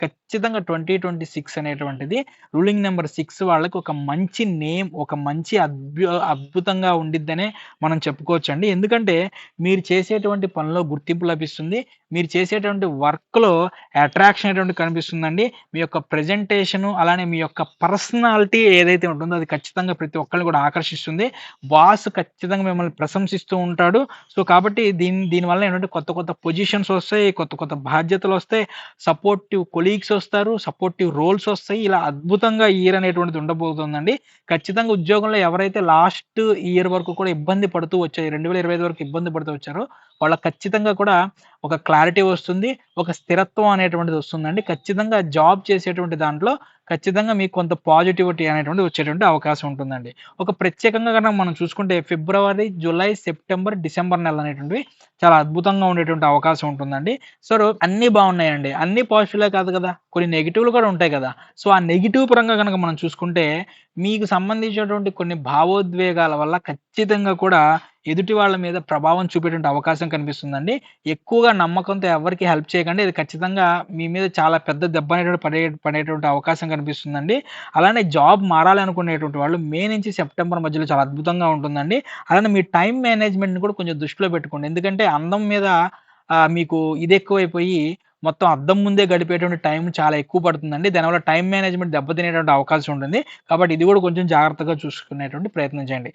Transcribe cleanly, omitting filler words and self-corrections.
ఖచ్చితంగా 2026 అనేటువంటిది ruling number 6 వాళ్ళకి ఒక మంచి నేమ్, ఒక మంచి అద్భుతంగా ఉండిద్దనే మనం చెప్పుకోవచ్చండి. ఎందుకంటే మీరు చేసేటువంటి పనిలో గుర్తింపు లభిస్తుంది. మీరు చేసేటువంటి వర్క్‌లో అట్రాక్షన్ అనేటువంటిది కనిపిస్తుందండి. మీ యొక్క ప్రెజెంటేషను, అలానే మీ యొక్క పర్సనాలిటీ ఏదైతే ఉంటుందో అది ఖచ్చితంగా ప్రతి ఒక్కళ్ళని కూడా ఆకర్షిస్తుంది. బాస్ ఖచ్చితంగా మిమ్మల్ని ప్రశంసిస్తూ ఉంటాడు. సో, కాబట్టి దీనివల్ల ఏంటంటే కొత్త కొత్త పొజిషన్స్ ఒస్తాయి. కొత్త కొత్త బాధ్యతలొస్తాయి. సపోర్టివ్ కొలీగ్స్ ఒస్తారు. సపోర్టివ్ రోల్స్ ఒస్తాయి. ఇలా అద్భుతంగా ఈ ఇయర్ అనేటువంటిది ఉండబోతుందండి. ఖచ్చితంగా ఉద్యోగంలో ఎవరైతే లాస్ట్ ఇయర్ వరకు కూడా ఇబ్బంది పడుతూ వచ్చారో, 2025 వరకు ఇబ్బంది పడుతూ వచ్చారో వాళ్ళకి ఖచ్చితంగా కూడా ఒక క్లారిటీ వస్తుంది. ఒక స్థిరత్వం అనేటువంటిది వస్తుందండి. ఖచ్చితంగా జాబ్ చేసేటువంటి దాంట్లో ఖచ్చితంగా మీకు కొంత పాజిటివిటీ అనేటువంటిది వచ్చేటువంటి అవకాశం ఉంటుందండి. ఒక ప్రత్యేకంగా గనక మనం చూసుకుంటే ఫిబ్రవరి, జులై, సెప్టెంబర్, డిసెంబర్ నెలలనేటువంటివి చాలా అద్భుతంగా ఉండేటువంటి అవకాశం ఉంటుందండి. సో, అన్నీ బావున్నాయండి. అన్నీ పాజిటివ్‌లే కాదు కదా! కొన్ని నెగెటివ్‌లు కూడా ఉంటాయి కదా! సో, ఆ నెగెటివ్ పరంగా గనక మనం చూసుకుంటే మీకు సంబంధించినటువంటి కొన్ని భావోద్వేగాల వల్ల ఖచ్చితంగా కూడా ఎదుటి వాళ్ళ మీద ప్రభావం చూపేటువంటి అవకాశం కనిపిస్తుందండి. ఎక్కువగా నమ్మకంతో ఎవరికీ హెల్ప్ చేయకండి. ఇది ఖచ్చితంగా మీ మీద చాలా పెద్ద దెబ్బ అనేటువంటిది పడేటువంటి అవకాశం కనిపిస్తుందండి. అలానే జాబ్ మారాలి అనుకునేటువంటి వాళ్ళు మే నుంచి సెప్టెంబర్ మధ్యలో చాలా అద్భుతంగా ఉంటుందండి. అలానే మీ టైమ్ మేనేజ్‌మెంట్‌ని కూడా కొంచెం దృష్టిలో పెట్టుకోండి. ఎందుకంటే అందం మీద మీకు ఇదెక్కువైపోయి మొత్తం అద్దం ముందే గడిపేటువంటి టైం చాలా ఎక్కువ పడుతుందండి. దానివల్ల టైమ్ మేనేజ్‌మెంట్ దెబ్బతినేటువంటి అవకాశం ఉంటుంది. కాబట్టి ఇది కూడా కొంచెం జాగ్రత్తగా చూసుకునేటువంటి ప్రయత్నం చేయండి.